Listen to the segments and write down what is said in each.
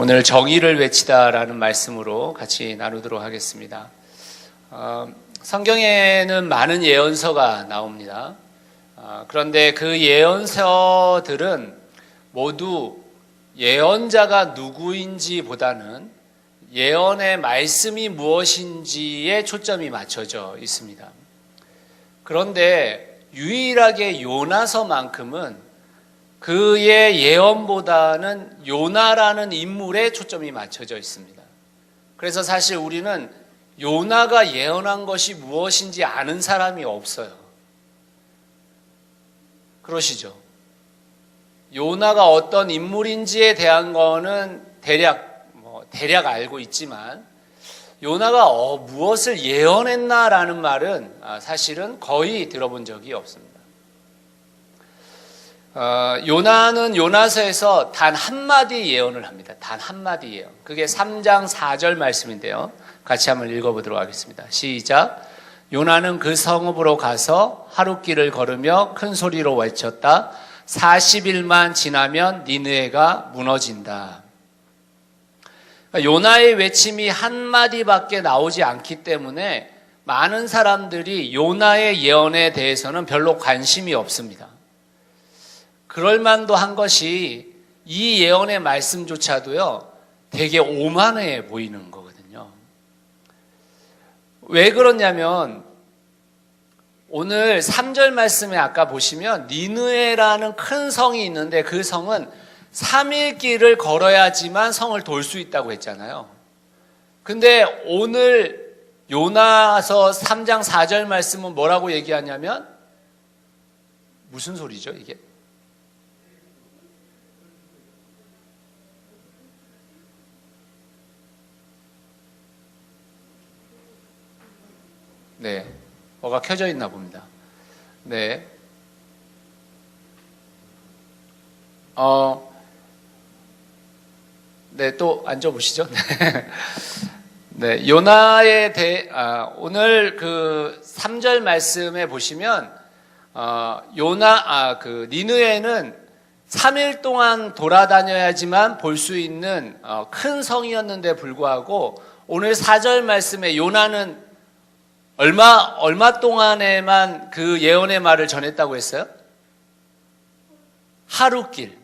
오늘 정의를 외치다라는 말씀으로 같이 나누도록 하겠습니다. 성경에는 많은 예언서가 나옵니다. 그런데 그 예언서들은 모두 예언자가 누구인지 보다는 예언의 말씀이 무엇인지에 초점이 맞춰져 있습니다. 그런데 유일하게 요나서만큼은 그의 예언보다는 요나라는 인물에 초점이 맞춰져 있습니다. 그래서 사실 우리는 요나가 예언한 것이 무엇인지 아는 사람이 없어요. 그러시죠? 요나가 어떤 인물인지에 대한 거는 대략 알고 있지만 요나가 무엇을 예언했나라는 말은 사실은 거의 들어본 적이 없습니다. 요나는 요나서에서 단 한마디 예언을 합니다. 단 한마디 예언. 그게 3장 4절 말씀인데요. 같이 한번 읽어보도록 하겠습니다. 시작. 요나는 그 성읍으로 가서 하룻길을 걸으며 큰 소리로 외쳤다. 40일만 지나면 니느웨가 무너진다. 요나의 외침이 한마디밖에 나오지 않기 때문에 많은 사람들이 요나의 예언에 대해서는 별로 관심이 없습니다. 그럴만도 한 것이 이 예언의 말씀조차도요, 되게 오만해 보이는 거거든요. 왜 그러냐면 오늘 3절 말씀에 아까 보시면 니느웨라는 큰 성이 있는데 그 성은 3일 길을 걸어야지만 성을 돌 수 있다고 했잖아요. 근데 오늘 요나서 3장 4절 말씀은 뭐라고 얘기하냐면 무슨 소리죠 이게? 네, 뭐가 켜져 있나 봅니다. 네, 네, 또 앉아보시죠. 네, 요나에 대해 오늘 그 3절 말씀에 보시면 니느웨는 3일 동안 돌아다녀야지만 볼 수 있는 큰 성이었는데 불구하고 오늘 4절 말씀에 요나는 얼마 동안에만 그 예언의 말을 전했다고 했어요? 하루길.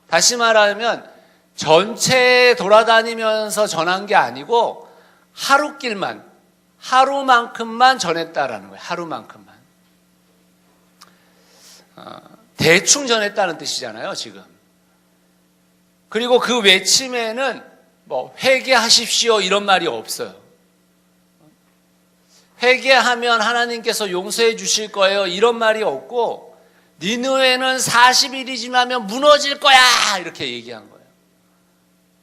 다시 말하면 전체 돌아다니면서 전한 게 아니고 하루길만, 하루만큼만 전했다라는 거예요. 하루만큼만. 대충 전했다는 뜻이잖아요, 지금. 그리고 그 외침에는 회개하십시오 이런 말이 없어요. 회개하면 하나님께서 용서해 주실 거예요 이런 말이 없고 니느웨는 40일이 지나면 무너질 거야 이렇게 얘기한 거예요.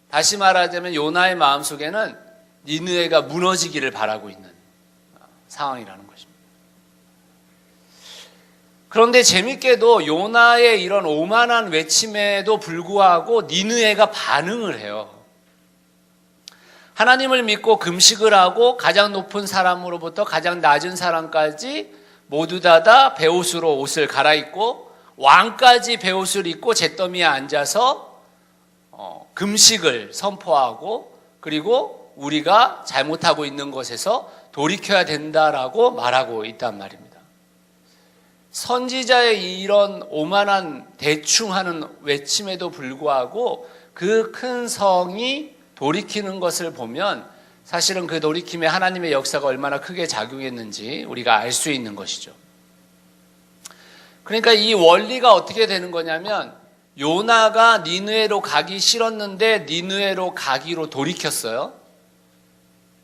다시 말하자면 요나의 마음속에는 니느웨가 무너지기를 바라고 있는 상황이라는 것입니다. 그런데 재밌게도 요나의 이런 오만한 외침에도 불구하고 니느웨가 반응을 해요. 하나님을 믿고 금식을 하고 가장 높은 사람으로부터 가장 낮은 사람까지 모두 다 베옷으로 옷을 갈아입고 왕까지 베옷을 입고 잿더미에 앉아서 금식을 선포하고 그리고 우리가 잘못하고 있는 것에서 돌이켜야 된다라고 말하고 있단 말입니다. 선지자의 이런 오만한 대충 하는 외침에도 불구하고 그 큰 성이 돌이키는 것을 보면 사실은 그 돌이킴에 하나님의 역사가 얼마나 크게 작용했는지 우리가 알 수 있는 것이죠. 그러니까 이 원리가 어떻게 되는 거냐면 요나가 니느웨로 가기 싫었는데 니느웨로 가기로 돌이켰어요.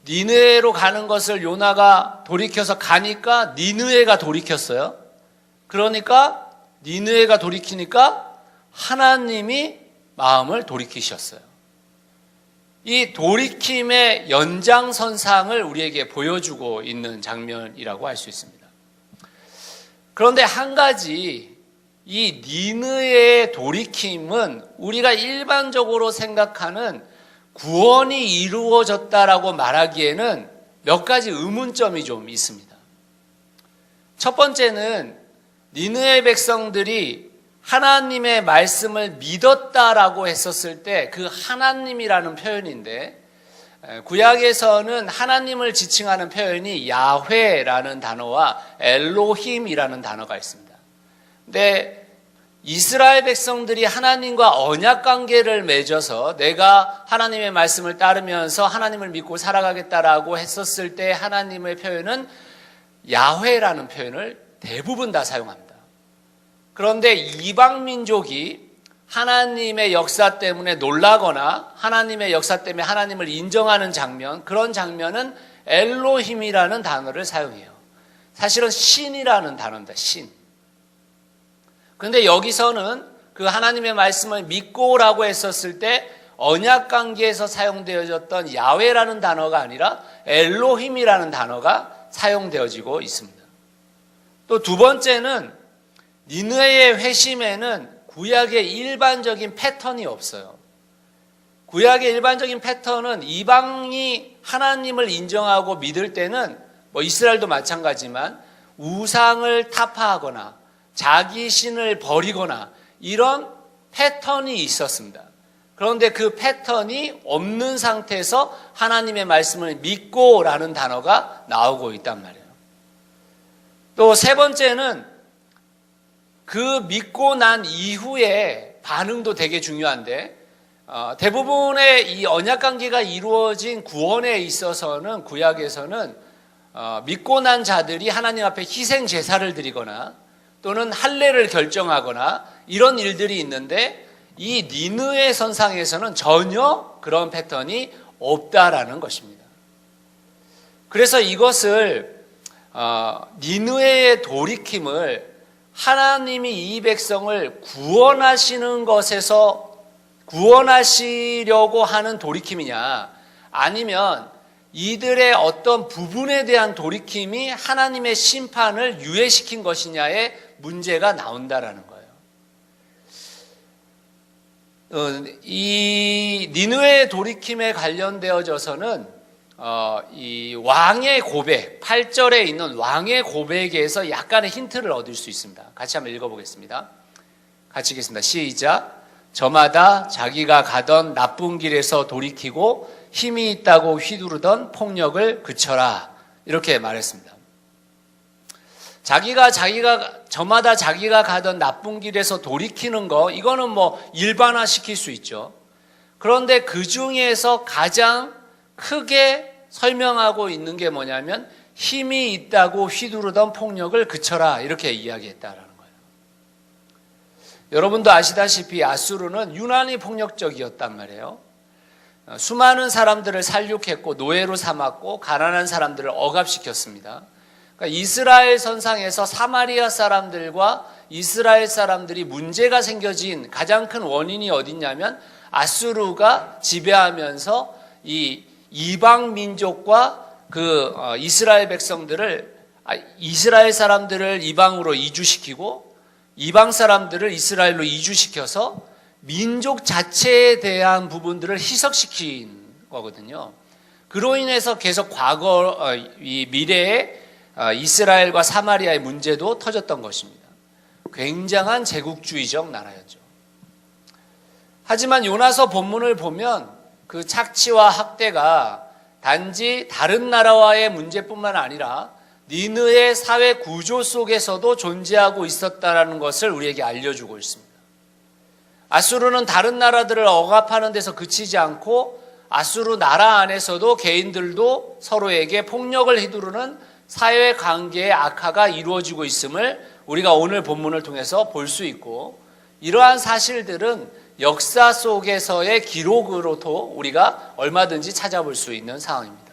니느웨로 가는 것을 요나가 돌이켜서 가니까 니느웨가 돌이켰어요. 그러니까 니느웨가 돌이키니까 하나님이 마음을 돌이키셨어요. 이 돌이킴의 연장선상을 우리에게 보여주고 있는 장면이라고 할 수 있습니다. 그런데 한 가지 이 니느웨의 돌이킴은 우리가 일반적으로 생각하는 구원이 이루어졌다라고 말하기에는 몇 가지 의문점이 좀 있습니다. 첫 번째는 니느웨 백성들이 하나님의 말씀을 믿었다라고 했었을 때 그 하나님이라는 표현인데, 구약에서는 하나님을 지칭하는 표현이 야훼라는 단어와 엘로힘이라는 단어가 있습니다. 근데 이스라엘 백성들이 하나님과 언약 관계를 맺어서 내가 하나님의 말씀을 따르면서 하나님을 믿고 살아가겠다라고 했었을 때 하나님의 표현은 야훼라는 표현을 대부분 다 사용합니다. 그런데 이방 민족이 하나님의 역사 때문에 놀라거나 하나님의 역사 때문에 하나님을 인정하는 장면, 그런 장면은 엘로힘이라는 단어를 사용해요. 사실은 신이라는 단어입니다. 신. 그런데 여기서는 그 하나님의 말씀을 믿고라고 했었을 때 언약 관계에서 사용되어졌던 야훼라는 단어가 아니라 엘로힘이라는 단어가 사용되어지고 있습니다. 또 두 번째는 니느웨의 회심에는 구약의 일반적인 패턴이 없어요. 구약의 일반적인 패턴은 이방이 하나님을 인정하고 믿을 때는 이스라엘도 마찬가지지만 우상을 타파하거나 자기 신을 버리거나 이런 패턴이 있었습니다. 그런데 그 패턴이 없는 상태에서 하나님의 말씀을 믿고라는 단어가 나오고 있단 말이에요. 또 세 번째는 그 믿고 난 이후에 반응도 되게 중요한데, 대부분의 이 언약관계가 이루어진 구원에 있어서는 구약에서는 믿고 난 자들이 하나님 앞에 희생 제사를 드리거나 또는 할례를 결정하거나 이런 일들이 있는데, 이 니느웨 선상에서는 전혀 그런 패턴이 없다라는 것입니다. 그래서 이것을 니느웨의 돌이킴을 하나님이 이 백성을 구원하시는 것에서 구원하시려고 하는 돌이킴이냐, 아니면 이들의 어떤 부분에 대한 돌이킴이 하나님의 심판을 유예시킨 것이냐의 문제가 나온다라는 거예요. 이 니느웨의 돌이킴에 관련되어져서는 이 왕의 고백, 8절에 있는 왕의 고백에서 약간의 힌트를 얻을 수 있습니다. 같이 한번 읽어보겠습니다. 같이 읽겠습니다. 시작. 저마다 자기가 가던 나쁜 길에서 돌이키고 힘이 있다고 휘두르던 폭력을 그쳐라. 이렇게 말했습니다. 저마다 자기가 가던 나쁜 길에서 돌이키는 거, 이거는 일반화시킬 수 있죠. 그런데 그 중에서 가장 크게 설명하고 있는 게 뭐냐면 힘이 있다고 휘두르던 폭력을 그쳐라, 이렇게 이야기했다라는 거예요. 여러분도 아시다시피 아수르는 유난히 폭력적이었단 말이에요. 수많은 사람들을 살육했고 노예로 삼았고 가난한 사람들을 억압시켰습니다. 그러니까 이스라엘 선상에서 사마리아 사람들과 이스라엘 사람들이 문제가 생겨진 가장 큰 원인이 어딨냐면 아수르가 지배하면서 이 이방 민족과 이스라엘 백성들을, 이스라엘 사람들을 이방으로 이주시키고 이방 사람들을 이스라엘로 이주시켜서 민족 자체에 대한 부분들을 희석시킨 거거든요. 그로 인해서 계속 이 미래에 이스라엘과 사마리아의 문제도 터졌던 것입니다. 굉장한 제국주의적 나라였죠. 하지만 요나서 본문을 보면 그 착취와 학대가 단지 다른 나라와의 문제뿐만 아니라 니느웨의 사회 구조 속에서도 존재하고 있었다는 것을 우리에게 알려주고 있습니다. 아수르는 다른 나라들을 억압하는 데서 그치지 않고 아수르 나라 안에서도 개인들도 서로에게 폭력을 휘두르는 사회 관계의 악화가 이루어지고 있음을 우리가 오늘 본문을 통해서 볼 수 있고, 이러한 사실들은 역사 속에서의 기록으로도 우리가 얼마든지 찾아볼 수 있는 상황입니다.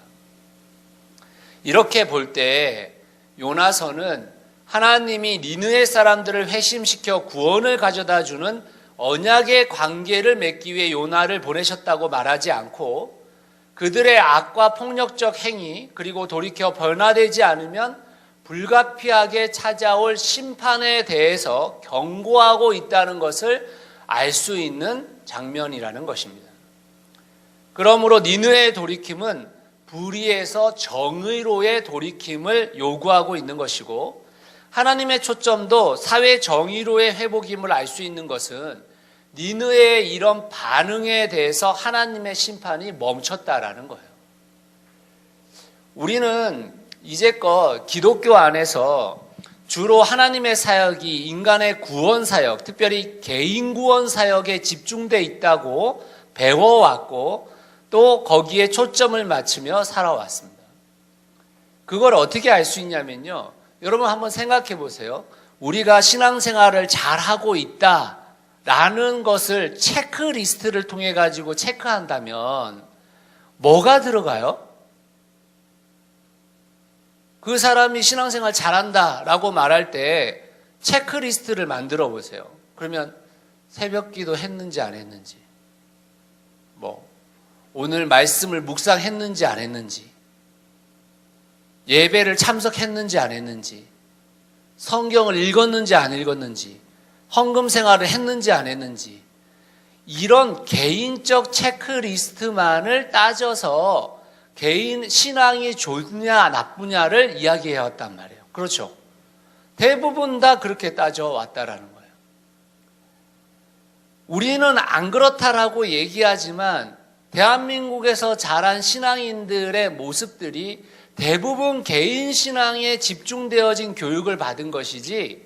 이렇게 볼 때 요나서는 하나님이 니느웨 사람들을 회심시켜 구원을 가져다 주는 언약의 관계를 맺기 위해 요나를 보내셨다고 말하지 않고, 그들의 악과 폭력적 행위 그리고 돌이켜 변화되지 않으면 불가피하게 찾아올 심판에 대해서 경고하고 있다는 것을 알 수 있는 장면이라는 것입니다. 그러므로 니느웨의 돌이킴은 불의에서 정의로의 돌이킴을 요구하고 있는 것이고, 하나님의 초점도 사회 정의로의 회복임을 알 수 있는 것은 니느웨의 이런 반응에 대해서 하나님의 심판이 멈췄다라는 거예요. 우리는 이제껏 기독교 안에서 주로 하나님의 사역이 인간의 구원 사역, 특별히 개인 구원 사역에 집중돼 있다고 배워왔고 또 거기에 초점을 맞추며 살아왔습니다. 그걸 어떻게 알 수 있냐면요. 여러분 한번 생각해 보세요. 우리가 신앙생활을 잘하고 있다라는 것을 체크리스트를 통해 가지고 체크한다면 뭐가 들어가요? 그 사람이 신앙생활 잘한다라고 말할 때 체크리스트를 만들어 보세요. 그러면 새벽기도 했는지 안 했는지, 오늘 말씀을 묵상했는지 안 했는지, 예배를 참석했는지 안 했는지, 성경을 읽었는지 안 읽었는지, 헌금 생활을 했는지 안 했는지, 이런 개인적 체크리스트만을 따져서 개인 신앙이 좋냐 나쁘냐를 이야기해왔단 말이에요. 그렇죠? 대부분 다 그렇게 따져왔다라는 거예요. 우리는 안 그렇다라고 얘기하지만 대한민국에서 자란 신앙인들의 모습들이 대부분 개인 신앙에 집중되어진 교육을 받은 것이지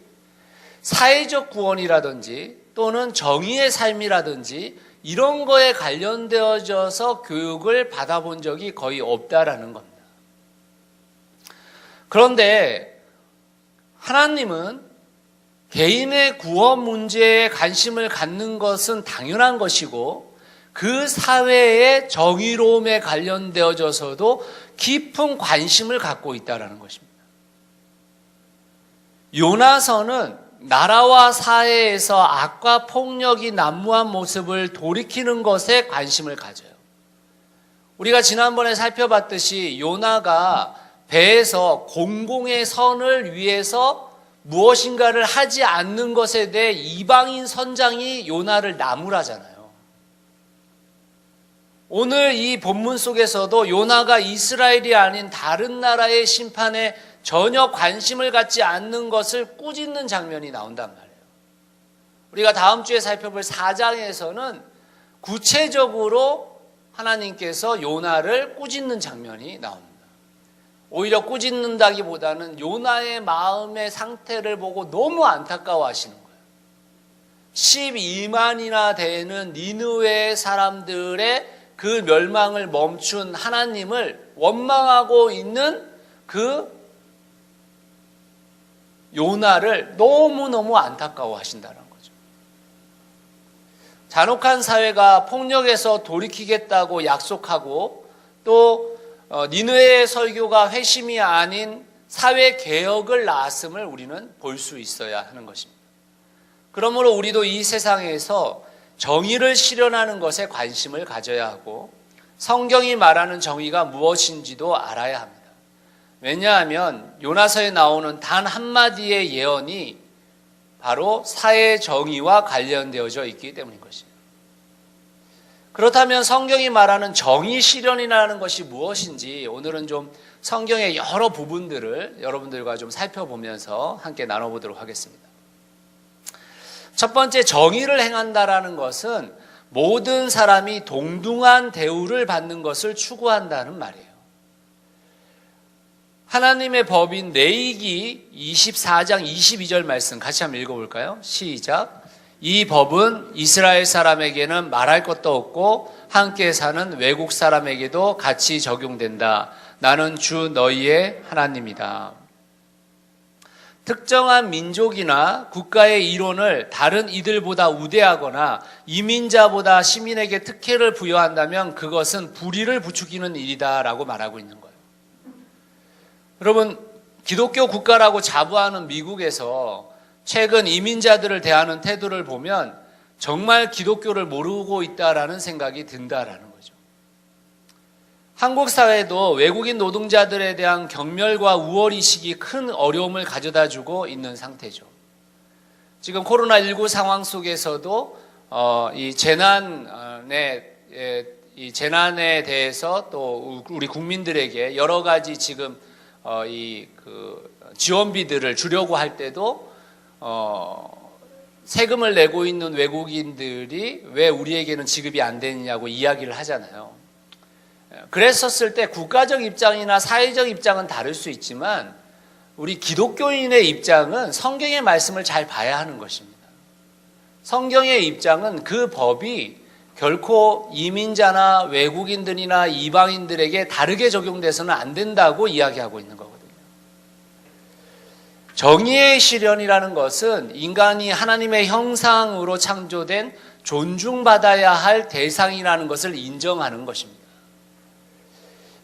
사회적 구원이라든지 또는 정의의 삶이라든지 이런 거에 관련되어져서 교육을 받아본 적이 거의 없다라는 겁니다. 그런데 하나님은 개인의 구원 문제에 관심을 갖는 것은 당연한 것이고 그 사회의 정의로움에 관련되어져서도 깊은 관심을 갖고 있다는 것입니다. 요나서는 나라와 사회에서 악과 폭력이 난무한 모습을 돌이키는 것에 관심을 가져요. 우리가 지난번에 살펴봤듯이 요나가 배에서 공공의 선을 위해서 무엇인가를 하지 않는 것에 대해 이방인 선장이 요나를 나무라잖아요. 오늘 이 본문 속에서도 요나가 이스라엘이 아닌 다른 나라의 심판에 전혀 관심을 갖지 않는 것을 꾸짖는 장면이 나온단 말이에요. 우리가 다음 주에 살펴볼 4장에서는 구체적으로 하나님께서 요나를 꾸짖는 장면이 나옵니다. 오히려 꾸짖는다기보다는 요나의 마음의 상태를 보고 너무 안타까워하시는 거예요. 12만이나 되는 니느웨 사람들의 그 멸망을 멈춘 하나님을 원망하고 있는 그 요나를 너무너무 안타까워하신다는 거죠. 잔혹한 사회가 폭력에서 돌이키겠다고 약속하고 또 니느웨의 설교가 회심이 아닌 사회 개혁을 낳았음을 우리는 볼 수 있어야 하는 것입니다. 그러므로 우리도 이 세상에서 정의를 실현하는 것에 관심을 가져야 하고 성경이 말하는 정의가 무엇인지도 알아야 합니다. 왜냐하면 요나서에 나오는 단 한마디의 예언이 바로 사회 정의와 관련되어져 있기 때문인 것입니다. 그렇다면 성경이 말하는 정의 실현이라는 것이 무엇인지 오늘은 좀 성경의 여러 부분들을 여러분들과 좀 살펴보면서 함께 나눠보도록 하겠습니다. 첫 번째, 정의를 행한다라는 것은 모든 사람이 동등한 대우를 받는 것을 추구한다는 말이에요. 하나님의 법인 레위기 24장 22절 말씀 같이 한번 읽어볼까요? 시작. 이 법은 이스라엘 사람에게는 말할 것도 없고 함께 사는 외국 사람에게도 같이 적용된다. 나는 주 너희의 하나님이다. 특정한 민족이나 국가의 이론을 다른 이들보다 우대하거나 이민자보다 시민에게 특혜를 부여한다면 그것은 불의를 부추기는 일이다라고 말하고 있는 거예요. 여러분, 기독교 국가라고 자부하는 미국에서 최근 이민자들을 대하는 태도를 보면 정말 기독교를 모르고 있다라는 생각이 든다라는 거죠. 한국 사회도 외국인 노동자들에 대한 경멸과 우월의식이 큰 어려움을 가져다주고 있는 상태죠. 지금 코로나19 상황 속에서도 이 재난에 대해서 또 우리 국민들에게 여러 가지 지금 지원비들을 주려고 할 때도 세금을 내고 있는 외국인들이 왜 우리에게는 지급이 안 되느냐고 이야기를 하잖아요. 그랬었을 때 국가적 입장이나 사회적 입장은 다를 수 있지만 우리 기독교인의 입장은 성경의 말씀을 잘 봐야 하는 것입니다. 성경의 입장은 그 법이 결코 이민자나 외국인들이나 이방인들에게 다르게 적용돼서는 안 된다고 이야기하고 있는 거거든요. 정의의 실현이라는 것은 인간이 하나님의 형상으로 창조된 존중받아야 할 대상이라는 것을 인정하는 것입니다.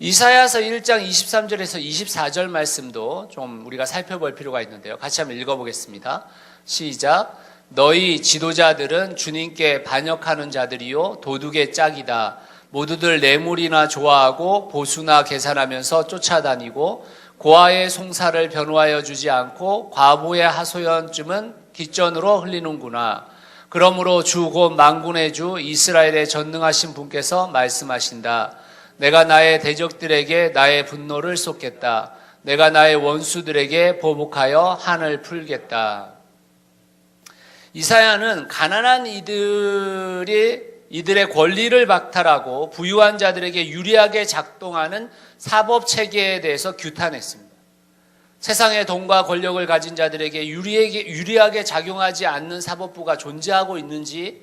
이사야서 1장 23절에서 24절 말씀도 좀 우리가 살펴볼 필요가 있는데요. 같이 한번 읽어보겠습니다. 시작. 너희 지도자들은 주님께 반역하는 자들이요 도둑의 짝이다. 모두들 뇌물이나 좋아하고 보수나 계산하면서 쫓아다니고 고아의 송사를 변호하여 주지 않고 과부의 하소연쯤은 깃전으로 흘리는구나. 그러므로 주 곧 만군의 주 이스라엘의 전능하신 분께서 말씀하신다. 내가 나의 대적들에게 나의 분노를 쏟겠다. 내가 나의 원수들에게 보복하여 한을 풀겠다. 이사야는 가난한 이들의 권리를 박탈하고 부유한 자들에게 유리하게 작동하는 사법 체계에 대해서 규탄했습니다. 세상의 돈과 권력을 가진 자들에게 유리하게 작용하지 않는 사법부가 존재하고 있는지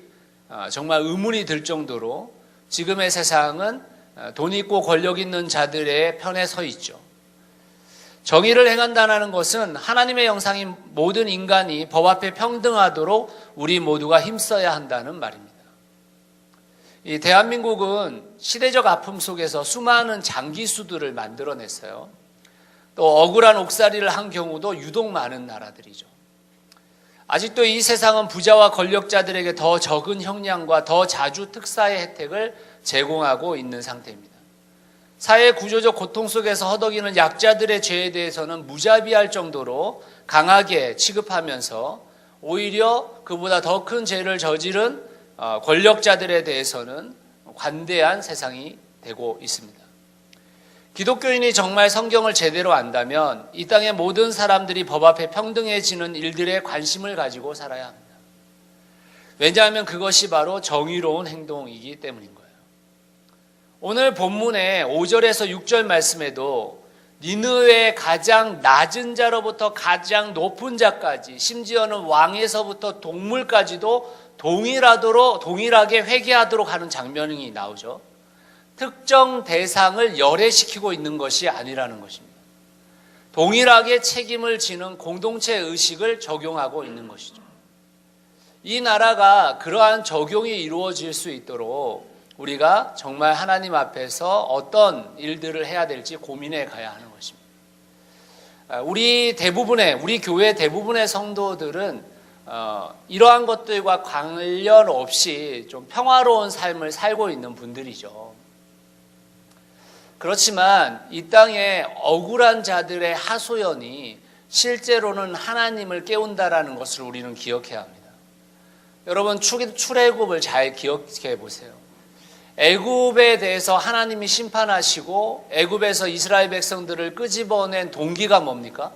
정말 의문이 들 정도로 지금의 세상은 돈 있고 권력 있는 자들의 편에 서 있죠. 정의를 행한다는 것은 하나님의 형상인 모든 인간이 법 앞에 평등하도록 우리 모두가 힘써야 한다는 말입니다. 이 대한민국은 시대적 아픔 속에서 수많은 장기수들을 만들어냈어요. 또 억울한 옥살이를 한 경우도 유독 많은 나라들이죠. 아직도 이 세상은 부자와 권력자들에게 더 적은 형량과 더 자주 특사의 혜택을 제공하고 있는 상태입니다. 사회 구조적 고통 속에서 허덕이는 약자들의 죄에 대해서는 무자비할 정도로 강하게 취급하면서 오히려 그보다 더 큰 죄를 저지른 권력자들에 대해서는 관대한 세상이 되고 있습니다. 기독교인이 정말 성경을 제대로 안다면 이 땅의 모든 사람들이 법 앞에 평등해지는 일들에 관심을 가지고 살아야 합니다. 왜냐하면 그것이 바로 정의로운 행동이기 때문인 거예요. 오늘 본문의 5절에서 6절 말씀에도 니느웨의 가장 낮은 자로부터 가장 높은 자까지 심지어는 왕에서부터 동물까지도 동일하게 회개하도록 하는 장면이 나오죠. 특정 대상을 열애시키고 있는 것이 아니라는 것입니다. 동일하게 책임을 지는 공동체 의식을 적용하고 있는 것이죠. 이 나라가 그러한 적용이 이루어질 수 있도록 우리가 정말 하나님 앞에서 어떤 일들을 해야 될지 고민해 가야 하는 것입니다. 우리 교회 대부분의 성도들은 이러한 것들과 관련 없이 좀 평화로운 삶을 살고 있는 분들이죠. 그렇지만 이 땅에 억울한 자들의 하소연이 실제로는 하나님을 깨운다라는 것을 우리는 기억해야 합니다. 여러분 출애굽을 잘 기억해 보세요. 애굽에 대해서 하나님이 심판하시고 애굽에서 이스라엘 백성들을 끄집어낸 동기가 뭡니까?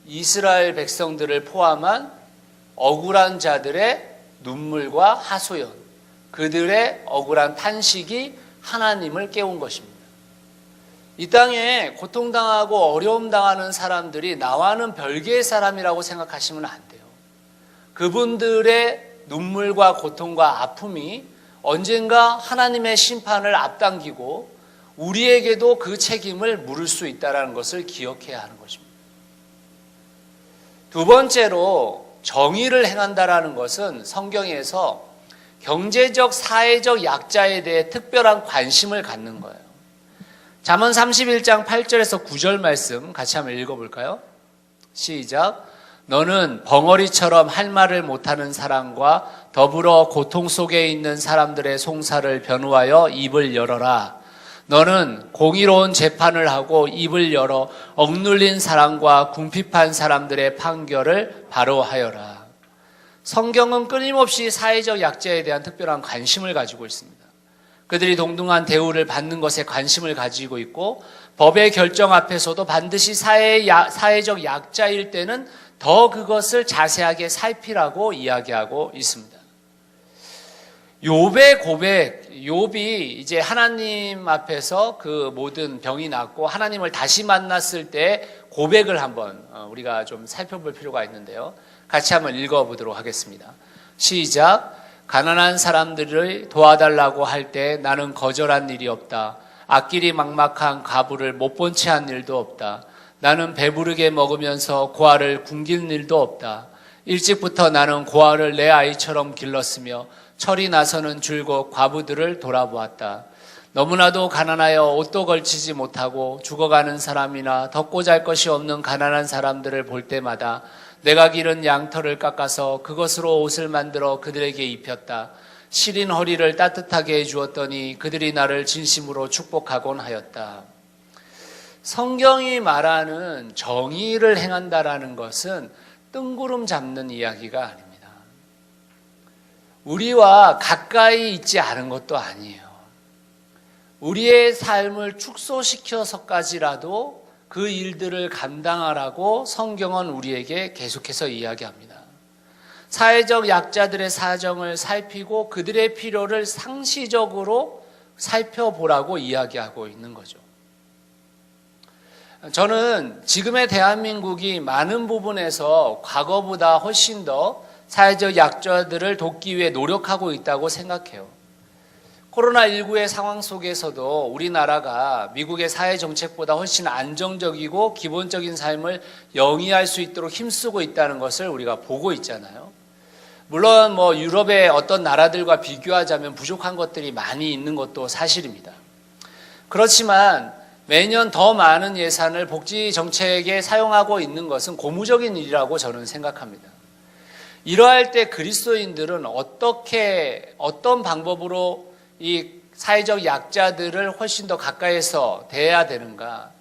이스라엘 백성들을 포함한 억울한 자들의 눈물과 하소연, 그들의 억울한 탄식이 하나님을 깨운 것입니다. 이 땅에 고통당하고 어려움 당하는 사람들이 나와는 별개의 사람이라고 생각하시면 안 돼요. 그분들의 눈물과 고통과 아픔이 언젠가 하나님의 심판을 앞당기고 우리에게도 그 책임을 물을 수 있다는 것을 기억해야 하는 것입니다. 두 번째로 정의를 행한다라는 것은 성경에서 경제적, 사회적 약자에 대해 특별한 관심을 갖는 거예요. 잠언 31장 8절에서 9절 말씀 같이 한번 읽어볼까요? 시작. 너는 벙어리처럼 할 말을 못하는 사람과 더불어 고통 속에 있는 사람들의 송사를 변호하여 입을 열어라. 너는 공의로운 재판을 하고 입을 열어 억눌린 사람과 궁핍한 사람들의 판결을 바로 하여라. 성경은 끊임없이 사회적 약자에 대한 특별한 관심을 가지고 있습니다. 그들이 동등한 대우를 받는 것에 관심을 가지고 있고 법의 결정 앞에서도 반드시 사회적 약자일 때는 더 그것을 자세하게 살피라고 이야기하고 있습니다. 욥의 고백, 욥이 이제 하나님 앞에서 그 모든 병이 낫고 하나님을 다시 만났을 때 고백을 한번 우리가 좀 살펴볼 필요가 있는데요. 같이 한번 읽어보도록 하겠습니다. 시작. 가난한 사람들을 도와달라고 할 때 나는 거절한 일이 없다. 앞길이 막막한 가부를 못 본 채 한 일도 없다. 나는 배부르게 먹으면서 고아를 굶긴 일도 없다. 일찍부터 나는 고아를 내 아이처럼 길렀으며 철이 나서는 줄곧 과부들을 돌아보았다. 너무나도 가난하여 옷도 걸치지 못하고 죽어가는 사람이나 덮고 잘 것이 없는 가난한 사람들을 볼 때마다 내가 기른 양털을 깎아서 그것으로 옷을 만들어 그들에게 입혔다. 시린 허리를 따뜻하게 해주었더니 그들이 나를 진심으로 축복하곤 하였다. 성경이 말하는 정의를 행한다라는 것은 뜬구름 잡는 이야기가 아닙니다. 우리와 가까이 있지 않은 것도 아니에요. 우리의 삶을 축소시켜서까지라도 그 일들을 감당하라고 성경은 우리에게 계속해서 이야기합니다. 사회적 약자들의 사정을 살피고 그들의 필요를 상시적으로 살펴보라고 이야기하고 있는 거죠. 저는 지금의 대한민국이 많은 부분에서 과거보다 훨씬 더 사회적 약자들을 돕기 위해 노력하고 있다고 생각해요. 코로나19의 상황 속에서도 우리나라가 미국의 사회 정책보다 훨씬 안정적이고 기본적인 삶을 영위할 수 있도록 힘쓰고 있다는 것을 우리가 보고 있잖아요. 물론 유럽의 어떤 나라들과 비교하자면 부족한 것들이 많이 있는 것도 사실입니다. 그렇지만 매년 더 많은 예산을 복지 정책에 사용하고 있는 것은 고무적인 일이라고 저는 생각합니다. 이러할 때 그리스도인들은 어떤 방법으로 이 사회적 약자들을 훨씬 더 가까이서 대해야 되는가?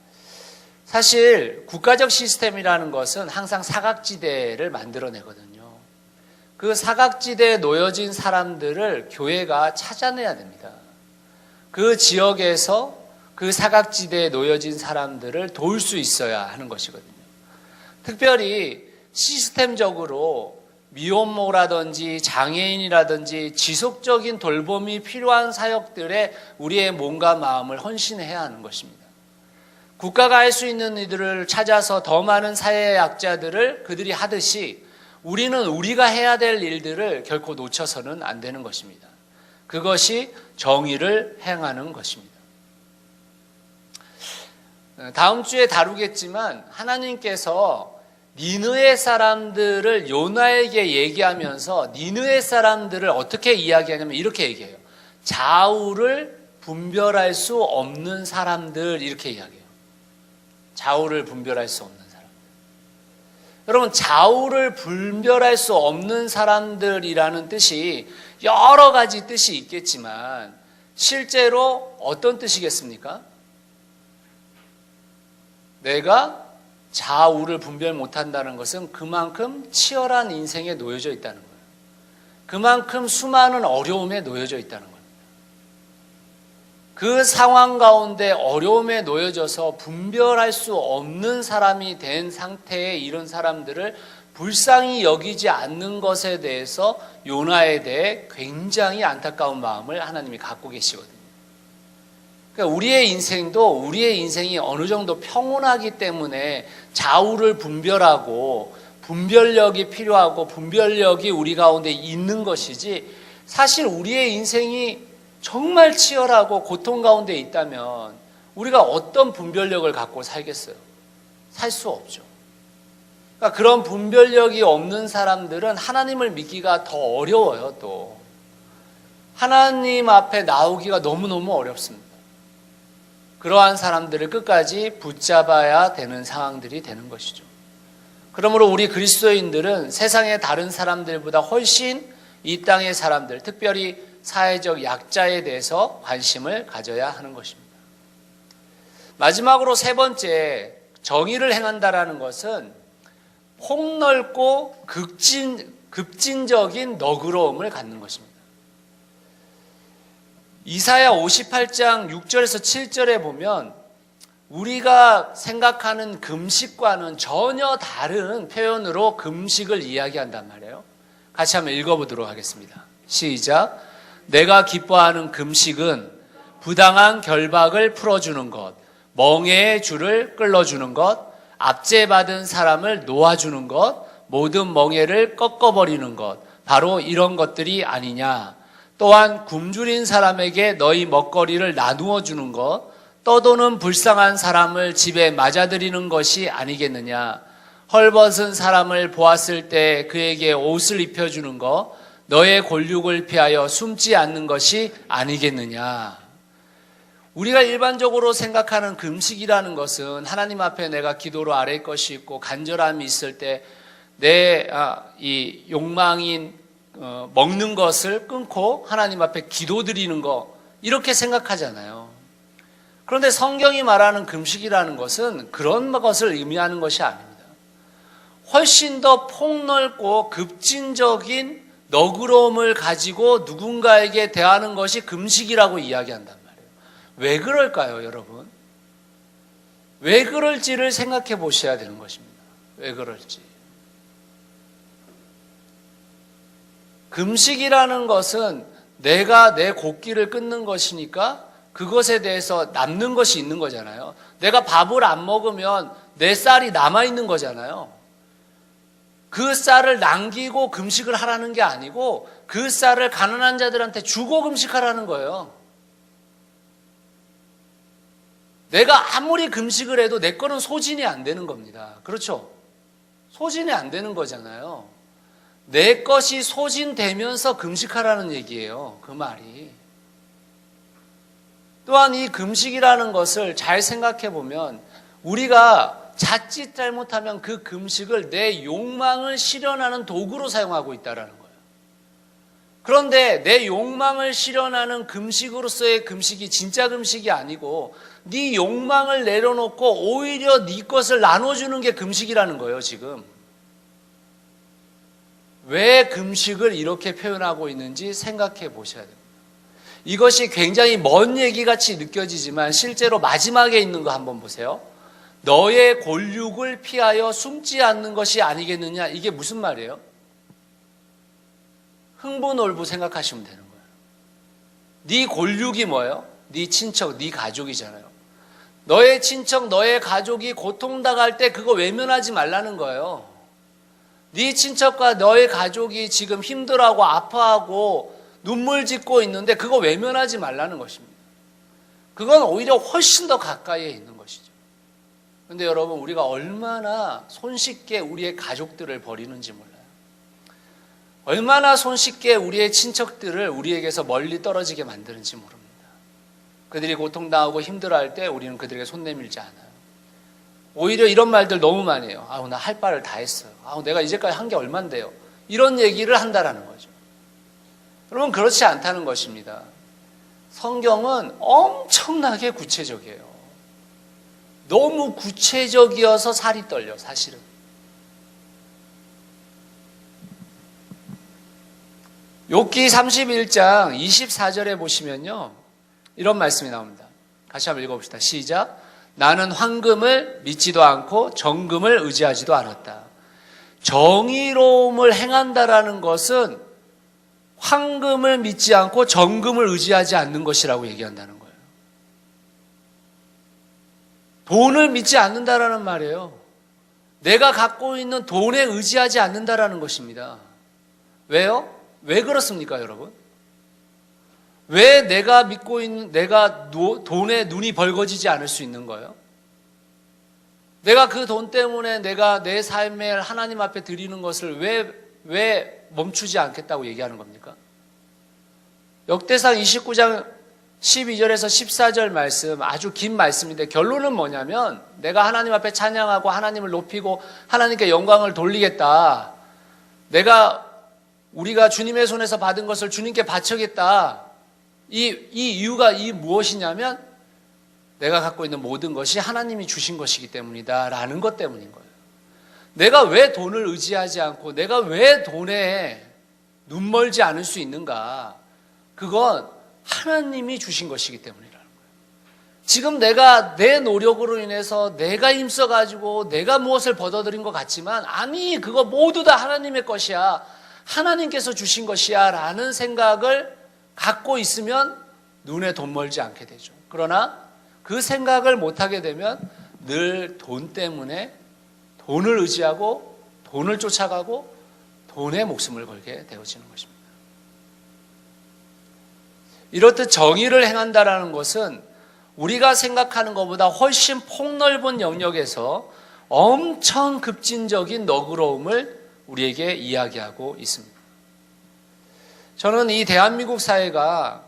사실 국가적 시스템이라는 것은 항상 사각지대를 만들어내거든요. 그 사각지대에 놓여진 사람들을 교회가 찾아내야 됩니다. 그 지역에서 그 사각지대에 놓여진 사람들을 도울 수 있어야 하는 것이거든요. 특별히 시스템적으로 미혼모라든지 장애인이라든지 지속적인 돌봄이 필요한 사역들에 우리의 몸과 마음을 헌신해야 하는 것입니다. 국가가 할 수 있는 이들을 찾아서 더 많은 사회의 약자들을 그들이 하듯이 우리는 우리가 해야 될 일들을 결코 놓쳐서는 안 되는 것입니다. 그것이 정의를 행하는 것입니다. 다음 주에 다루겠지만 하나님께서 니느웨 사람들을 요나에게 얘기하면서 니느웨 사람들을 어떻게 이야기하냐면 이렇게 얘기해요. 좌우를 분별할 수 없는 사람들 이렇게 이야기해요. 좌우를 분별할 수 없는 사람. 여러분 좌우를 분별할 수 없는 사람들이라는 뜻이 여러 가지 뜻이 있겠지만 실제로 어떤 뜻이겠습니까? 내가 좌우를 분별 못한다는 것은 그만큼 치열한 인생에 놓여져 있다는 거예요. 그만큼 수많은 어려움에 놓여져 있다는 겁니다. 그 상황 가운데 어려움에 놓여져서 분별할 수 없는 사람이 된 상태에 이런 사람들을 불쌍히 여기지 않는 것에 대해서 요나에 대해 굉장히 안타까운 마음을 하나님이 갖고 계시거든요. 그러니까 우리의 인생이 어느 정도 평온하기 때문에 좌우를 분별하고 분별력이 필요하고 분별력이 우리 가운데 있는 것이지 사실 우리의 인생이 정말 치열하고 고통 가운데 있다면 우리가 어떤 분별력을 갖고 살겠어요? 살 수 없죠. 그러니까 그런 분별력이 없는 사람들은 하나님을 믿기가 더 어려워요. 또 하나님 앞에 나오기가 너무너무 어렵습니다. 그러한 사람들을 끝까지 붙잡아야 되는 상황들이 되는 것이죠. 그러므로 우리 그리스도인들은 세상의 다른 사람들보다 훨씬 이 땅의 사람들, 특별히 사회적 약자에 대해서 관심을 가져야 하는 것입니다. 마지막으로 세 번째, 정의를 행한다라는 것은 폭넓고 급진적인 너그러움을 갖는 것입니다. 이사야 58장 6절에서 7절에 보면 우리가 생각하는 금식과는 전혀 다른 표현으로 금식을 이야기한단 말이에요. 같이 한번 읽어보도록 하겠습니다. 시작. 내가 기뻐하는 금식은 부당한 결박을 풀어주는 것, 멍에의 줄을 끌어주는 것, 압제받은 사람을 놓아주는 것, 모든 멍에를 꺾어버리는 것, 바로 이런 것들이 아니냐. 또한 굶주린 사람에게 너희 먹거리를 나누어 주는 것, 떠도는 불쌍한 사람을 집에 맞아들이는 것이 아니겠느냐. 헐벗은 사람을 보았을 때 그에게 옷을 입혀주는 것, 너의 골육을 피하여 숨지 않는 것이 아니겠느냐. 우리가 일반적으로 생각하는 금식이라는 것은 하나님 앞에 내가 기도로 아뢰 것이 있고 간절함이 있을 때 내 이 욕망인 먹는 것을 끊고 하나님 앞에 기도드리는 거, 이렇게 생각하잖아요. 그런데 성경이 말하는 금식이라는 것은 그런 것을 의미하는 것이 아닙니다. 훨씬 더 폭넓고 급진적인 너그러움을 가지고 누군가에게 대하는 것이 금식이라고 이야기한단 말이에요. 왜 그럴까요, 여러분? 왜 그럴지를 생각해 보셔야 되는 것입니다. 왜 그럴지. 금식이라는 것은 내가 내 곡기를 끊는 것이니까 그것에 대해서 남는 것이 있는 거잖아요. 내가 밥을 안 먹으면 내 쌀이 남아있는 거잖아요. 그 쌀을 남기고 금식을 하라는 게 아니고 그 쌀을 가난한 자들한테 주고 금식하라는 거예요. 내가 아무리 금식을 해도 내 거는 소진이 안 되는 겁니다. 그렇죠? 소진이 안 되는 거잖아요. 내 것이 소진되면서 금식하라는 얘기예요. 그 말이. 또한 이 금식이라는 것을 잘 생각해 보면 우리가 자칫 잘못하면 그 금식을 내 욕망을 실현하는 도구로 사용하고 있다는 거예요. 그런데 내 욕망을 실현하는 금식으로서의 금식이 진짜 금식이 아니고 네 욕망을 내려놓고 오히려 네 것을 나눠주는 게 금식이라는 거예요, 지금. 왜 금식을 이렇게 표현하고 있는지 생각해 보셔야 됩니다. 이것이 굉장히 먼 얘기같이 느껴지지만 실제로 마지막에 있는 거 한번 보세요. 너의 골육을 피하여 숨지 않는 것이 아니겠느냐. 이게 무슨 말이에요? 흥부놀부 생각하시면 되는 거예요. 네 골육이 뭐예요? 네 친척, 네 가족이잖아요. 너의 친척, 너의 가족이 고통당할 때 그거 외면하지 말라는 거예요. 네 친척과 너의 가족이 지금 힘들어하고 아파하고 눈물 짓고 있는데 그거 외면하지 말라는 것입니다. 그건 오히려 훨씬 더 가까이에 있는 것이죠. 그런데 여러분, 우리가 얼마나 손쉽게 우리의 가족들을 버리는지 몰라요. 얼마나 손쉽게 우리의 친척들을 우리에게서 멀리 떨어지게 만드는지 모릅니다. 그들이 고통당하고 힘들어할 때 우리는 그들에게 손 내밀지 않아요. 오히려 이런 말들 너무 많이 해요. 나 할 바를 다 했어요. 내가 이제까지 한 게 얼만데요. 이런 얘기를 한다라는 거죠. 여러분, 그렇지 않다는 것입니다. 성경은 엄청나게 구체적이에요. 너무 구체적이어서 살이 떨려, 사실은. 욥기 31장 24절에 보시면요, 이런 말씀이 나옵니다. 같이 한번 읽어봅시다. 시작. 나는 황금을 믿지도 않고 정금을 의지하지도 않았다. 정의로움을 행한다라는 것은 황금을 믿지 않고 정금을 의지하지 않는 것이라고 얘기한다는 거예요. 돈을 믿지 않는다라는 말이에요. 내가 갖고 있는 돈에 의지하지 않는다라는 것입니다. 왜요? 왜 그렇습니까, 여러분? 왜 내가 믿고 있는, 내가 돈에 눈이 벌거지지 않을 수 있는 거예요? 내가 그 돈 때문에 내가 내 삶에 하나님 앞에 드리는 것을 왜 멈추지 않겠다고 얘기하는 겁니까? 역대상 29장 12절에서 14절 말씀, 아주 긴 말씀인데 결론은 뭐냐면 내가 하나님 앞에 찬양하고 하나님을 높이고 하나님께 영광을 돌리겠다. 우리가 주님의 손에서 받은 것을 주님께 바치겠다. 이 이유가 무엇이냐면 내가 갖고 있는 모든 것이 하나님이 주신 것이기 때문이다 라는 것 때문인 거예요. 내가 왜 돈을 의지하지 않고 내가 왜 돈에 눈멀지 않을 수 있는가? 그건 하나님이 주신 것이기 때문이라는 거예요. 지금 내가 내 노력으로 인해서 내가 힘써가지고 내가 무엇을 벌어들인 것 같지만 아니 그거 모두 다 하나님의 것이야. 하나님께서 주신 것이야 라는 생각을 갖고 있으면 눈에 돈 멀지 않게 되죠. 그러나 그 생각을 못하게 되면 늘 돈 때문에 돈을 의지하고 돈을 쫓아가고 돈에 목숨을 걸게 되어지는 것입니다. 이렇듯 정의를 행한다라는 것은 우리가 생각하는 것보다 훨씬 폭넓은 영역에서 엄청 급진적인 너그러움을 우리에게 이야기하고 있습니다. 저는 이 대한민국 사회가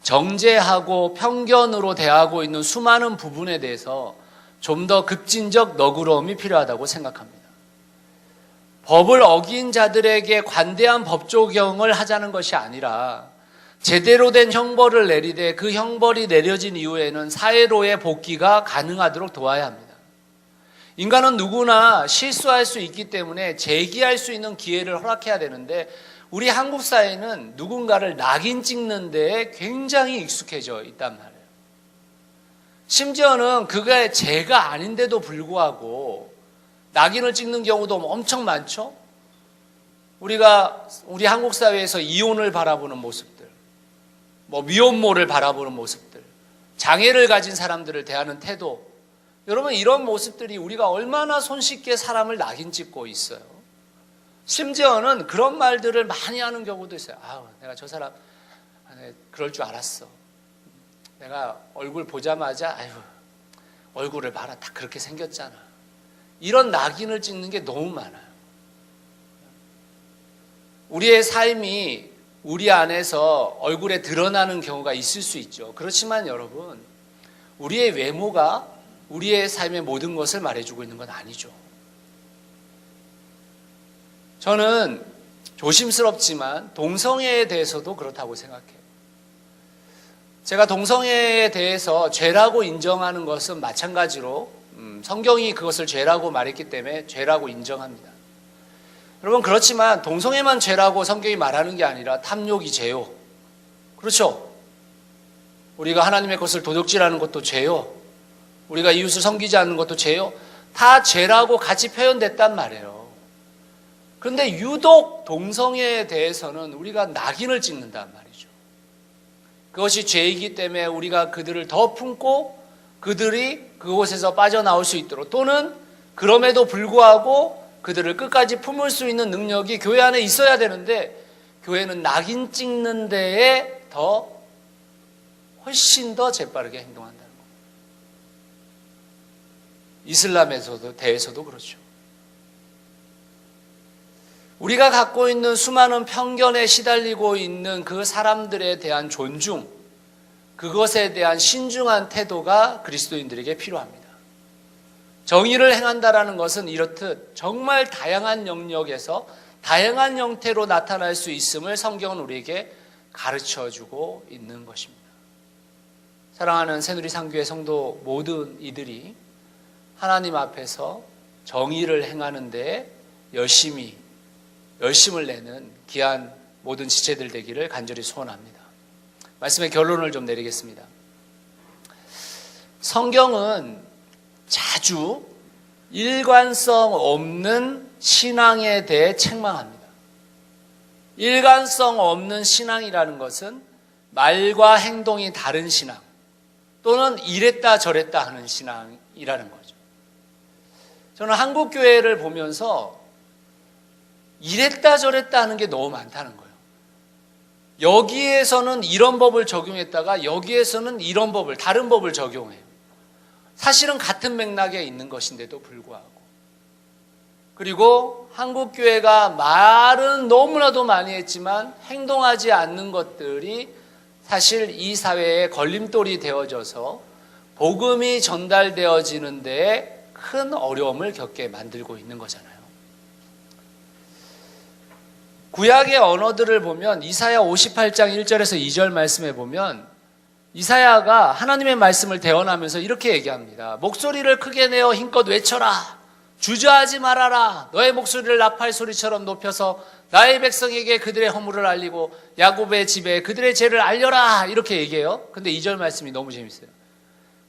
정죄하고 편견으로 대하고 있는 수많은 부분에 대해서 좀 더 급진적 너그러움이 필요하다고 생각합니다. 법을 어긴 자들에게 관대한 법 적용을 하자는 것이 아니라 제대로 된 형벌을 내리되 그 형벌이 내려진 이후에는 사회로의 복귀가 가능하도록 도와야 합니다. 인간은 누구나 실수할 수 있기 때문에 재기할 수 있는 기회를 허락해야 되는데 우리 한국 사회는 누군가를 낙인 찍는 데에 굉장히 익숙해져 있단 말이에요. 심지어는 그게 죄가 아닌데도 불구하고 낙인을 찍는 경우도 엄청 많죠. 우리 한국 사회에서 이혼을 바라보는 모습들, 미혼모를 바라보는 모습들, 장애를 가진 사람들을 대하는 태도, 여러분 이런 모습들이 우리가 얼마나 손쉽게 사람을 낙인 찍고 있어요. 심지어는 그런 말들을 많이 하는 경우도 있어요. 내가 저 사람 그럴 줄 알았어. 내가 얼굴 보자마자 얼굴을 봐라 다 그렇게 생겼잖아. 이런 낙인을 찍는 게 너무 많아요. 우리의 삶이 우리 안에서 얼굴에 드러나는 경우가 있을 수 있죠. 그렇지만 여러분, 우리의 외모가 우리의 삶의 모든 것을 말해주고 있는 건 아니죠. 저는 조심스럽지만 동성애에 대해서도 그렇다고 생각해요. 제가 동성애에 대해서 죄라고 인정하는 것은 마찬가지로 성경이 그것을 죄라고 말했기 때문에 죄라고 인정합니다. 여러분 그렇지만 동성애만 죄라고 성경이 말하는 게 아니라 탐욕이 죄요. 그렇죠? 우리가 하나님의 것을 도둑질하는 것도 죄요. 우리가 이웃을 섬기지 않는 것도 죄요. 다 죄라고 같이 표현됐단 말이에요. 그런데 유독 동성애에 대해서는 우리가 낙인을 찍는단 말이죠. 그것이 죄이기 때문에 우리가 그들을 더 품고 그들이 그곳에서 빠져나올 수 있도록 또는 그럼에도 불구하고 그들을 끝까지 품을 수 있는 능력이 교회 안에 있어야 되는데 교회는 낙인 찍는 데에 훨씬 더 재빠르게 행동한다는 겁니다. 이슬람에서도 대해서도 그렇죠. 우리가 갖고 있는 수많은 편견에 시달리고 있는 그 사람들에 대한 존중, 그것에 대한 신중한 태도가 그리스도인들에게 필요합니다. 정의를 행한다라는 것은 이렇듯 정말 다양한 영역에서 다양한 형태로 나타날 수 있음을 성경은 우리에게 가르쳐주고 있는 것입니다. 사랑하는 새누리 상교회 성도 모든 이들이 하나님 앞에서 정의를 행하는 데 열심을 내는 귀한 모든 지체들 되기를 간절히 소원합니다. 말씀의 결론을 좀 내리겠습니다. 성경은 자주 일관성 없는 신앙에 대해 책망합니다. 일관성 없는 신앙이라는 것은 말과 행동이 다른 신앙 또는 이랬다 저랬다 하는 신앙이라는 거죠. 저는 한국 교회를 보면서 이랬다 저랬다 하는 게 너무 많다는 거예요. 여기에서는 이런 법을 적용했다가 여기에서는 다른 법을 적용해요. 사실은 같은 맥락에 있는 것인데도 불구하고. 그리고 한국 교회가 말은 너무나도 많이 했지만 행동하지 않는 것들이 사실 이 사회에 걸림돌이 되어져서 복음이 전달되어지는 데에 큰 어려움을 겪게 만들고 있는 거잖아요. 구약의 언어들을 보면 이사야 58장 1절에서 2절 말씀에 보면 이사야가 하나님의 말씀을 대언하면서 이렇게 얘기합니다. 목소리를 크게 내어 힘껏 외쳐라. 주저하지 말아라. 너의 목소리를 나팔 소리처럼 높여서 나의 백성에게 그들의 허물을 알리고 야곱의 집에 그들의 죄를 알려라. 이렇게 얘기해요. 근데 2절 말씀이 너무 재밌어요.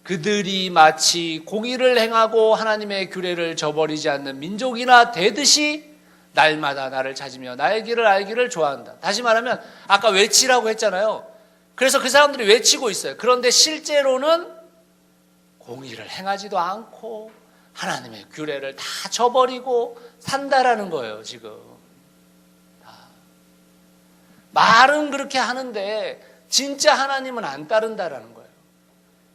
그들이 마치 공의를 행하고 하나님의 규례를 저버리지 않는 민족이나 되듯이 날마다 나를 찾으며 나의 길을 알기를 좋아한다. 다시 말하면 아까 외치라고 했잖아요. 그래서 그 사람들이 외치고 있어요. 그런데 실제로는 공의를 행하지도 않고 하나님의 규례를 다 저버리고 산다라는 거예요. 지금 말은 그렇게 하는데 진짜 하나님은 안 따른다라는 거예요.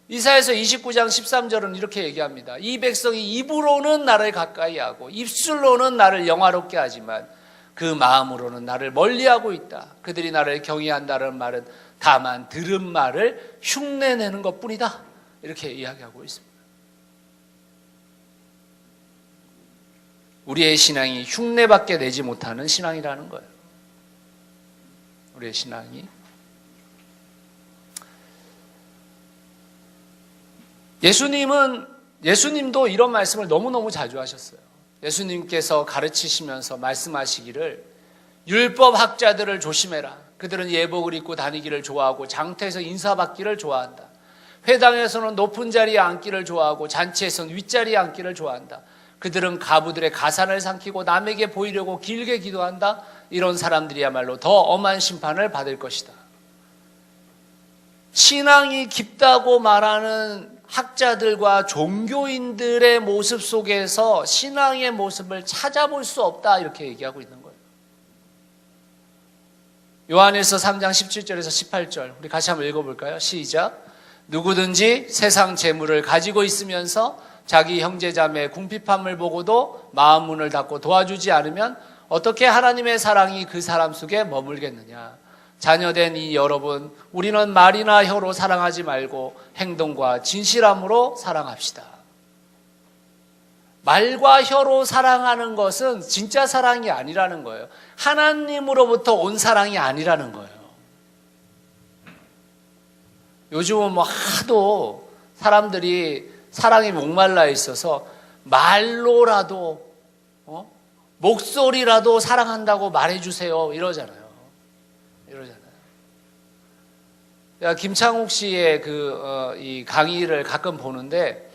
이사야서 29장 13절은 이렇게 얘기합니다. 이 백성이 입으로는 나를 가까이 하고 입술로는 나를 영화롭게 하지만 그 마음으로는 나를 멀리하고 있다. 그들이 나를 경외한다는 말은 다만 들은 말을 흉내내는 것뿐이다. 이렇게 이야기하고 있습니다. 우리의 신앙이 흉내밖에 내지 못하는 신앙이라는 거예요. 우리의 신앙이. 예수님도 이런 말씀을 너무너무 자주 하셨어요. 예수님께서 가르치시면서 말씀하시기를 율법학자들을 조심해라. 그들은 예복을 입고 다니기를 좋아하고 장터에서 인사받기를 좋아한다. 회당에서는 높은 자리에 앉기를 좋아하고 잔치에서는 윗자리에 앉기를 좋아한다. 그들은 가부들의 가산을 삼키고 남에게 보이려고 길게 기도한다. 이런 사람들이야말로 더 엄한 심판을 받을 것이다. 신앙이 깊다고 말하는 학자들과 종교인들의 모습 속에서 신앙의 모습을 찾아볼 수 없다. 이렇게 얘기하고 있는 거예요. 요한일서 3장 17절에서 18절 우리 같이 한번 읽어볼까요? 시작. 누구든지 세상 재물을 가지고 있으면서 자기 형제자매의 궁핍함을 보고도 마음 문을 닫고 도와주지 않으면 어떻게 하나님의 사랑이 그 사람 속에 머물겠느냐. 자녀된 이 여러분, 우리는 말이나 혀로 사랑하지 말고 행동과 진실함으로 사랑합시다. 말과 혀로 사랑하는 것은 진짜 사랑이 아니라는 거예요. 하나님으로부터 온 사랑이 아니라는 거예요. 요즘은 하도 사람들이 사랑에 목말라 있어서 말로라도 목소리라도 사랑한다고 말해주세요 이러잖아요. 김창욱 씨의 이 강의를 가끔 보는데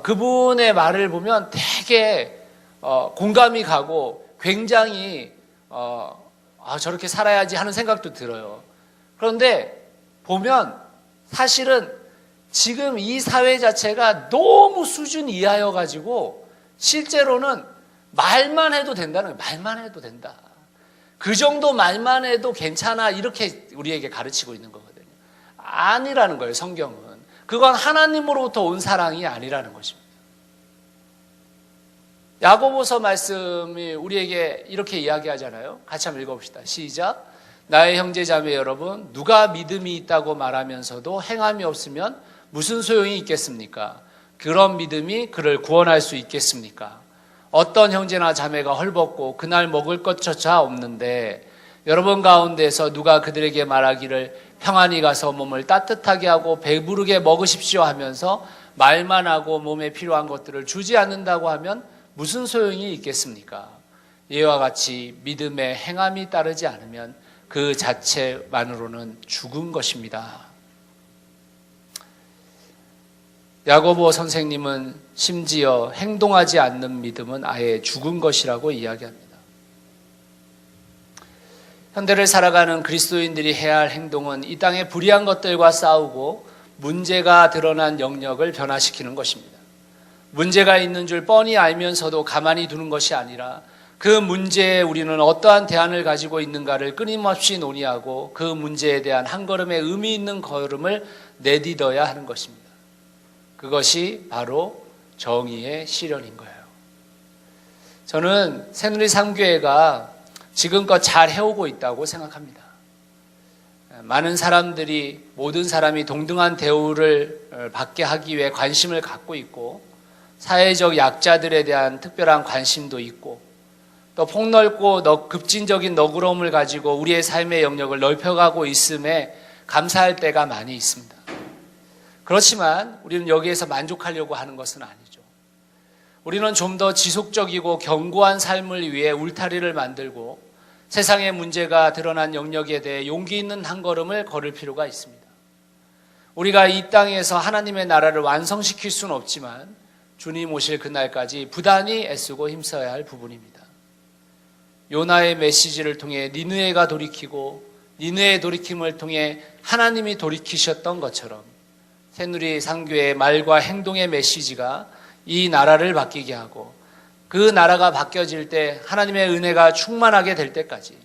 그분의 말을 보면 되게 공감이 가고 굉장히 저렇게 살아야지 하는 생각도 들어요. 그런데 보면 사실은 지금 이 사회 자체가 너무 수준 이하여 가지고 실제로는 말만 해도 된다는 거예요. 말만 해도 된다. 그 정도 말만 해도 괜찮아 이렇게 우리에게 가르치고 있는 거거든요. 아니라는 거예요. 성경은. 그건 하나님으로부터 온 사랑이 아니라는 것입니다. 야고보서 말씀이 우리에게 이렇게 이야기하잖아요. 같이 한번 읽어봅시다. 시작. 나의 형제자매 여러분, 누가 믿음이 있다고 말하면서도 행함이 없으면 무슨 소용이 있겠습니까? 그런 믿음이 그를 구원할 수 있겠습니까? 어떤 형제나 자매가 헐벗고 그날 먹을 것조차 없는데 여러분 가운데서 누가 그들에게 말하기를 평안히 가서 몸을 따뜻하게 하고 배부르게 먹으십시오 하면서 말만 하고 몸에 필요한 것들을 주지 않는다고 하면 무슨 소용이 있겠습니까? 이와 같이 믿음에 행함이 따르지 않으면 그 자체만으로는 죽은 것입니다. 야고보 선생님은 심지어 행동하지 않는 믿음은 아예 죽은 것이라고 이야기합니다. 현대를 살아가는 그리스도인들이 해야 할 행동은 이 땅의 불의한 것들과 싸우고 문제가 드러난 영역을 변화시키는 것입니다. 문제가 있는 줄 뻔히 알면서도 가만히 두는 것이 아니라 그 문제에 우리는 어떠한 대안을 가지고 있는가를 끊임없이 논의하고 그 문제에 대한 한 걸음의 의미 있는 걸음을 내딛어야 하는 것입니다. 그것이 바로 정의의 실현인 거예요. 저는 새누리 3교회가 지금껏 잘 해오고 있다고 생각합니다. 많은 사람들이, 모든 사람이 동등한 대우를 받게 하기 위해 관심을 갖고 있고 사회적 약자들에 대한 특별한 관심도 있고 또 폭넓고 급진적인 너그러움을 가지고 우리의 삶의 영역을 넓혀가고 있음에 감사할 때가 많이 있습니다. 그렇지만 우리는 여기에서 만족하려고 하는 것은 아니죠. 우리는 좀 더 지속적이고 견고한 삶을 위해 울타리를 만들고 세상의 문제가 드러난 영역에 대해 용기 있는 한 걸음을 걸을 필요가 있습니다. 우리가 이 땅에서 하나님의 나라를 완성시킬 수는 없지만 주님 오실 그날까지 부단히 애쓰고 힘써야 할 부분입니다. 요나의 메시지를 통해 니느웨가 돌이키고 니느웨의 돌이킴을 통해 하나님이 돌이키셨던 것처럼 새누리 상교의 말과 행동의 메시지가 이 나라를 바뀌게 하고 그 나라가 바뀌어질 때 하나님의 은혜가 충만하게 될 때까지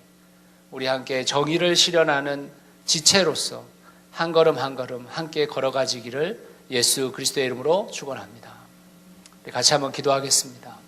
우리 함께 정의를 실현하는 지체로서 한 걸음 한 걸음 함께 걸어가지기를 예수 그리스도의 이름으로 축원합니다. 같이 한번 기도하겠습니다.